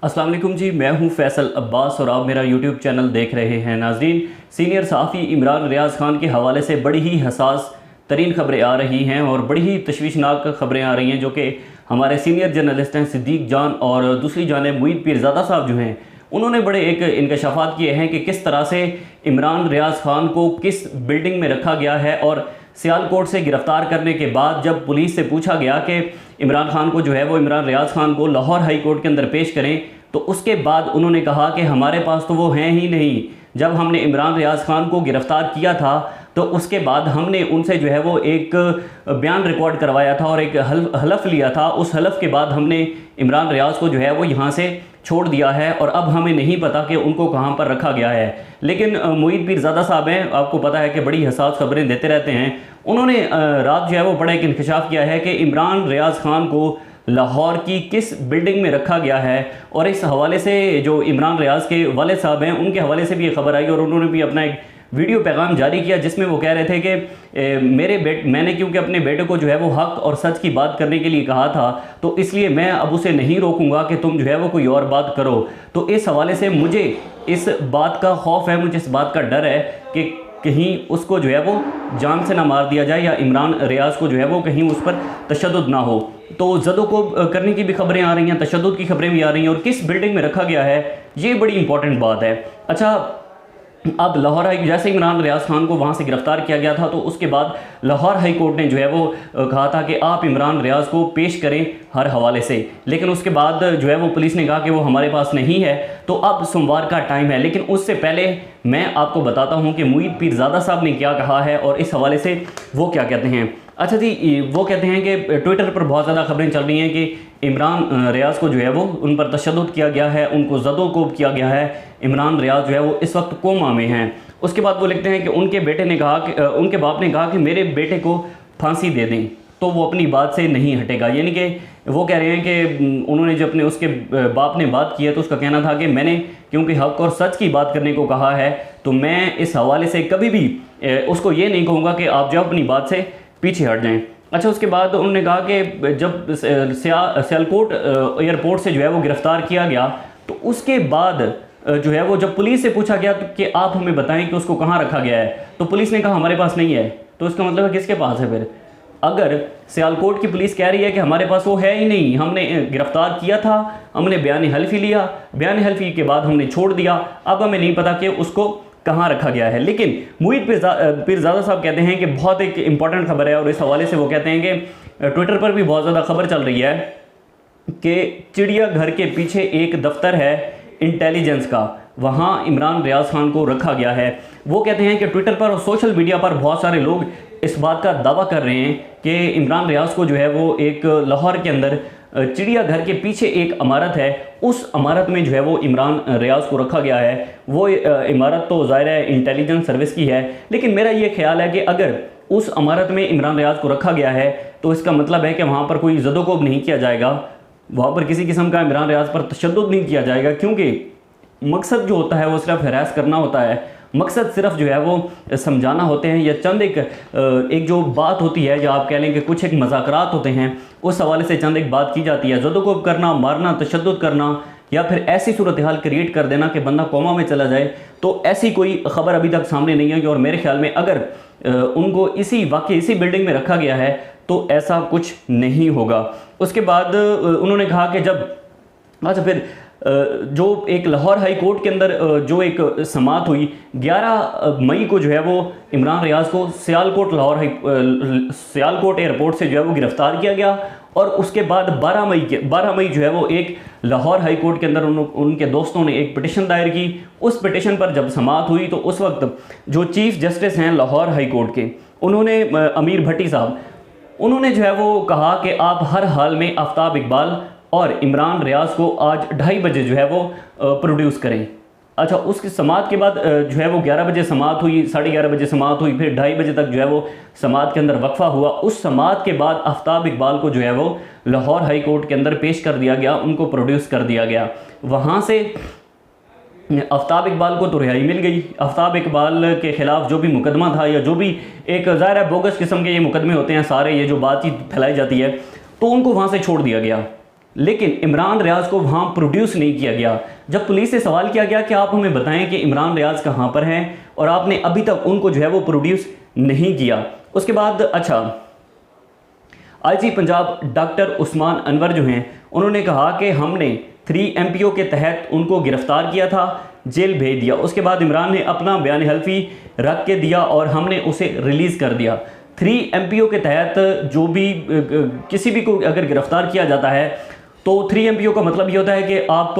अस्सलाम वालेकुम जी, मैं हूं फैसल अब्बास और आप मेरा यूट्यूब चैनल देख रहे हैं। नाज़रीन, सीनियर सहाफ़ी इमरान रियाज़ खान के हवाले से बड़ी ही हसास तरीन ख़बरें आ रही हैं और बड़ी ही तशवीशनाक ख़बरें आ रही हैं, जो कि हमारे सीनियर जर्नलिस्ट हैं सिद्दीक जान और दूसरी जानिब मुईद पीरज़ादा साहब जो हैं, उन्होंने बड़े एक इंकशाफात किए हैं कि किस तरह से इमरान रियाज़ खान को किस बिल्डिंग में रखा गया है। और सियालकोट से गिरफ़्तार करने के बाद जब पुलिस से पूछा गया कि इमरान खान को जो है वो इमरान रियाज़ खान को लाहौर हाई कोर्ट के अंदर पेश करें, तो उसके बाद उन्होंने कहा कि हमारे पास तो वो हैं ही नहीं। जब हमने इमरान रियाज़ खान को गिरफ़्तार किया था तो उसके बाद हमने उनसे जो है वो एक बयान रिकॉर्ड करवाया था और एक हलफ लिया था। उस हलफ के बाद हमने इमरान रियाज़ को जो है वो यहाँ से छोड़ दिया है और अब हमें नहीं पता कि उनको कहाँ पर रखा गया है। लेकिन मुईद पीरज़ादा साहब हैं, आपको पता है कि बड़ी हसास खबरें देते रहते हैं। उन्होंने रात जो है वो बड़ा एक इंकशाफ किया है कि इमरान रियाज़ खान को लाहौर की किस बिल्डिंग में रखा गया है। और इस हवाले से जो इमरान रियाज़ के वालिद साहब हैं, उनके हवाले से भी ये खबर आई और उन्होंने भी अपना एक वीडियो पैगाम जारी किया, जिसमें वो कह रहे थे कि मैंने क्योंकि अपने बेटे को जो है वो हक और सच की बात करने के लिए कहा था, तो इसलिए मैं अब उसे नहीं रोकूंगा कि तुम जो है वो कोई और बात करो। तो इस हवाले से मुझे इस बात का खौफ है, मुझे इस बात का डर है कि कहीं उसको जो है वो जान से ना मार दिया जाए या इमरान रियाज़ को जो है वो कहीं उस पर तशद्दुद ना हो। तो ज़दों को करने की भी खबरें आ रही हैं, तशद्दुद की खबरें भी आ रही हैं, और किस बिल्डिंग में रखा गया है ये बड़ी इंपॉर्टेंट बात है। अच्छा, अब लाहौर हाई, जैसे इमरान रियाज़ खान को वहाँ से गिरफ़्तार किया गया था तो उसके बाद लाहौर हाई कोर्ट ने जो है वो कहा था कि आप इमरान रियाज़ को पेश करें हर हवाले से। लेकिन उसके बाद जो है वो पुलिस ने कहा कि वो हमारे पास नहीं है। तो अब सोमवार का टाइम है, लेकिन उससे पहले मैं आपको बताता हूँ कि मुईद पीरज़ादा साहब ने क्या कहा है और इस हवाले से वो क्या कहते हैं। अच्छा जी, वो कहते हैं कि ट्विटर पर बहुत ज़्यादा खबरें चल रही हैं कि इमरान रियाज़ को जो है वो उन पर तशद्दुद किया गया है, उनको ज़दोकोब किया गया है। इमरान रियाज़ जो है वो इस वक्त कोमा में हैं। उसके बाद वो लिखते हैं कि उनके उनके बाप ने कहा कि मेरे बेटे को फांसी दे दें, तो वो अपनी बात से नहीं हटेगा। यानी कि वो कह रहे हैं कि उन्होंने जो अपने उसके बाप ने बात की है तो उसका कहना था कि मैंने क्योंकि हक और सच की बात करने को कहा है, तो मैं इस हवाले से कभी भी उसको ये नहीं कहूँगा कि आप जो अपनी बात से पीछे हट जाएं। अच्छा, उसके बाद उन्होंने कहा कि जब सियालकोट एयरपोर्ट से जो है वो गिरफ़्तार किया गया, तो उसके बाद जो है वो जब पुलिस से पूछा गया तो कि आप हमें बताएं कि उसको कहाँ रखा गया है, तो पुलिस ने कहा हमारे पास नहीं है। तो इसका मतलब है किसके पास है फिर? अगर सियालकोट की पुलिस कह रही है कि हमारे पास वो है ही नहीं, हमने गिरफ़्तार किया था, हमने बयान हल्फी लिया, बयान हल्फी के बाद हमने छोड़ दिया, अब हमें नहीं पता कि उसको कहाँ रखा गया है। लेकिन मुईद पीरज़ादा साहब कहते हैं कि बहुत एक इंपॉर्टेंट खबर है और इस हवाले से वो कहते हैं कि ट्विटर पर भी बहुत ज़्यादा खबर चल रही है कि चिड़ियाघर के पीछे एक दफ्तर है इंटेलिजेंस का, वहाँ इमरान रियाज़ खान को रखा गया है। वो कहते हैं कि ट्विटर पर और सोशल मीडिया पर बहुत सारे लोग इस बात का दावा कर रहे हैं कि इमरान रियाज़ को जो है वो एक लाहौर के अंदर चिड़ियाघर के पीछे एक इमारत है, उस इमारत में जो है वो इमरान रियाज़ को रखा गया है। वो इमारत तो ज़ाहिर है इंटेलिजेंस सर्विस की है, लेकिन मेरा ये ख्याल है कि अगर उस इमारत में इमरान रियाज़ को रखा गया है तो इसका मतलब है कि वहाँ पर कोई ज़दोकोब नहीं किया जाएगा, वहाँ पर किसी किस्म का इमरान रियाज़ पर तशद्दुद नहीं किया जाएगा, क्योंकि मकसद जो होता है वो सिर्फ हरास करना होता है। मकसद सिर्फ जो है वो समझाना होते हैं या चंद एक जो बात होती है, या आप कह लें कि कुछ एक मज़ाकरात होते हैं, उस हवाले से चंद एक बात की जाती है। ज़दोकोब करना, मारना, तशद्दुद करना या फिर ऐसी सूरत हाल क्रिएट कर देना कि बंदा कोमा में चला जाए, तो ऐसी कोई ख़बर अभी तक सामने नहीं है। और मेरे ख्याल में अगर उनको इसी बिल्डिंग में रखा गया है तो ऐसा कुछ नहीं होगा। उसके बाद उन्होंने कहा कि अच्छा फिर जो एक लाहौर हाई कोर्ट के अंदर जो एक समाअत हुई 11 मई को जो है वो इमरान रियाज़ को सियालकोट एयरपोर्ट से जो है वो गिरफ़्तार किया गया, और उसके बाद 12 मई जो है वो एक लाहौर हाई कोर्ट के अंदर उनके दोस्तों ने एक पिटिशन दायर की। उस पिटिशन पर जब समाअत हुई तो उस वक्त जो चीफ़ जस्टिस हैं लाहौर हाई कोर्ट के, उन्होंने अमीर भट्टी साहब, उन्होंने जो है वो कहा कि आप हर हाल में आफ्ताब इकबाल और इमरान रियाज़ को आज 2:30 बजे जो है वो प्रोड्यूस करें। अच्छा, उसकी समाअत के बाद जो है वो 11 बजे समाअत हुई, 11:30 बजे समाअत हुई, फिर 2:30 बजे तक जो है वो समाअत के अंदर वक्फा हुआ। उस समाअत के बाद आफ्ताब इकबाल को जो है वो लाहौर हाई कोर्ट के अंदर पेश कर दिया गया, उनको प्रोड्यूस कर दिया गया। वहाँ से आफ्ताब इकबाल को तो रिहाई मिल गई। आफ्ताब इकबाल के ख़िलाफ़ जो भी मुकदमा था या जो भी एक ज़ाहिर है बोगस किस्म के ये मुकदमे होते हैं सारे, ये जो बातचीत फैलाई जाती है, तो उनको वहाँ से छोड़ दिया गया। लेकिन इमरान रियाज को वहाँ प्रोड्यूस नहीं किया गया। जब पुलिस से सवाल किया गया कि आप हमें बताएं कि इमरान रियाज कहाँ पर हैं, और आपने अभी तक उनको जो है वो प्रोड्यूस नहीं किया। उसके बाद अच्छा, आईजी पंजाब डॉक्टर उस्मान अनवर जो हैं उन्होंने कहा कि हमने 3 MPO के तहत उनको गिरफ्तार किया था, जेल भेज दिया। उसके बाद इमरान ने अपना बयान हल्फी रख के दिया और हमने उसे रिलीज़ कर दिया। 3 MPO के तहत जो भी किसी भी को अगर गिरफ्तार किया जाता है तो 3 MPO का मतलब ये होता है कि आप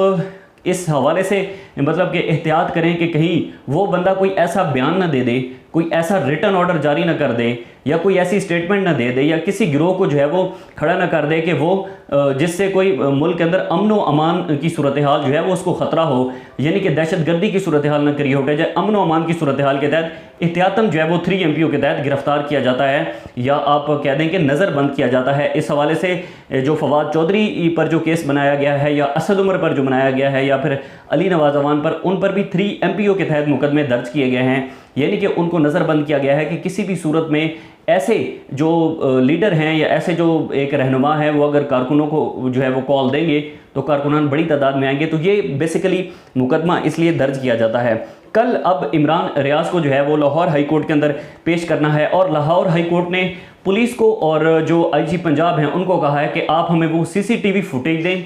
इस हवाले से मतलब कि एहतियात करें कि कहीं वो बंदा कोई ऐसा बयान ना दे दे, कोई ऐसा रिटन ऑर्डर जारी ना कर दे, या कोई ऐसी स्टेटमेंट ना दे दे, या किसी गिरोह को जो है वो खड़ा ना कर दे कि वो जिससे कोई मुल्क के अंदर अमन व अमान की सूरत हाल जो है वो उसको ख़तरा हो, यानी कि दहशत गर्दी की सूरत हाल ना करी हो जाए। अमन व अमान की सूरत हाल के तहत एहतियातन जो है वो 3 MPO के तहत गिरफ्तार किया जाता है, या आप कह दें कि नज़रबंद किया जाता है। इस हवाले से जो फवाद चौधरी पर जो केस बनाया गया है, या असद उमर पर जो बनाया गया है, या फिर अली नवाज अवान पर, उन पर भी 3 MPO के तहत मुकदमे दर्ज किए गए हैं, यानी कि उनको नज़रबंद किया गया है कि किसी भी सूरत में ऐसे जो लीडर हैं या ऐसे जो एक रहनुमा है वो अगर कारकुनों को जो है वो कॉल देंगे तो कारकुनान बड़ी तादाद में आएंगे। तो ये बेसिकली मुकदमा इसलिए दर्ज किया जाता है। कल अब इमरान रियाज को जो है वो लाहौर हाई कोर्ट के अंदर पेश करना है, और लाहौर हाई कोर्ट ने पुलिस को और जो आईजी पंजाब हैं उनको कहा है कि आप हमें वो CCTV फुटेज दें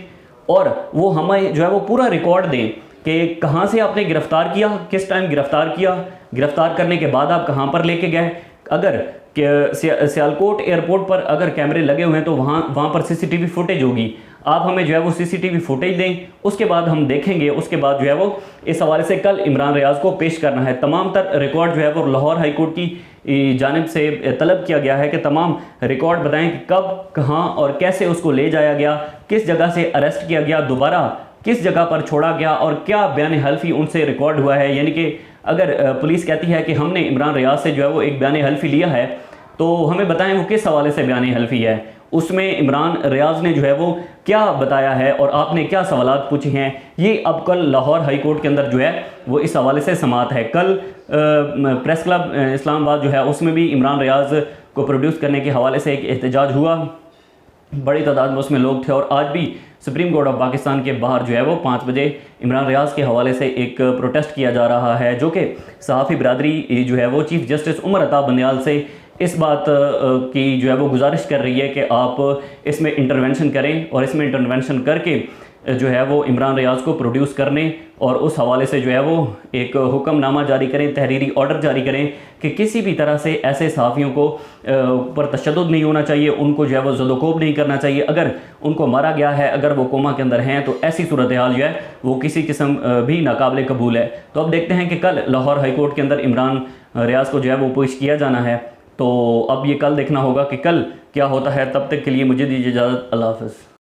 और वो हमें जो है वो पूरा रिकॉर्ड दें कि कहाँ से आपने गिरफ़्तार किया, किस टाइम गिरफ़्तार किया, गिरफ़्तार करने के बाद आप कहाँ पर लेके गए। अगर सियालकोट एयरपोर्ट पर अगर कैमरे लगे हुए हैं तो वहाँ पर CCTV फुटेज होगी, आप हमें जो है वो CCTV फुटेज दें, उसके बाद हम देखेंगे। उसके बाद जो है वो इस हवाले से कल इमरान रियाज को पेश करना है। तमाम तर रिकॉर्ड जो है वो लाहौर हाई कोर्ट की जानिब से तलब किया गया है कि तमाम रिकॉर्ड बताएं कि कब, कहाँ और कैसे उसको ले जाया गया, किस जगह से अरेस्ट किया गया, दोबारा किस जगह पर छोड़ा गया, और क्या बयान हल्फी उनसे रिकॉर्ड हुआ है। यानी कि अगर पुलिस कहती है कि हमने इमरान रियाज से जो है वो एक बयान हल्फी लिया है तो हमें बताएं वो किस हवाले से बयान हल्फी है, उसमें इमरान रियाज ने जो है वो क्या बताया है और आपने क्या सवालात पूछे हैं। ये अब कल लाहौर हाई कोर्ट के अंदर जो है वो इस हवाले से समाअत है। कल प्रेस क्लब इस्लामाबाद जो है उसमें भी इमरान रियाज को प्रोड्यूस करने के हवाले से एक एहतजाज हुआ, बड़ी तादाद में उसमें लोग थे। और आज भी सुप्रीम कोर्ट ऑफ पाकिस्तान के बाहर जो है वो 5 बजे इमरान रियाज के हवाले से एक प्रोटेस्ट किया जा रहा है, जो कि सहाफ़ी बिरादरी जो है वो चीफ़ जस्टिस उमर अता बंदयाल से इस बात की जो है वो गुजारिश कर रही है कि आप इसमें इंटरवेंशन करें, और इसमें इंटरवेंशन करके जो है वो इमरान रियाज को प्रोड्यूस करने और उस हवाले से जो है वो एक हुक्मनामा जारी करें, तहरीरी ऑर्डर जारी करें कि किसी भी तरह से ऐसे सहाफ़ियों को पर तशद्दुद नहीं होना चाहिए, उनको जो है वो ज़दोकोब नहीं करना चाहिए। अगर उनको मारा गया है, अगर वो कोमा के अंदर हैं, तो ऐसी सूरत हाल जो है वो किसी किस्म भी नाकाबिल कबूल है। तो अब देखते हैं कि कल लाहौर हाई कोर्ट के अंदर इमरान रियाज को जो है वो पेश किया जाना है, तो अब ये कल देखना होगा कि कल क्या होता है। तब तक के लिए मुझे दीजिए इजाज़त। अल्लाह हाफ़िज़।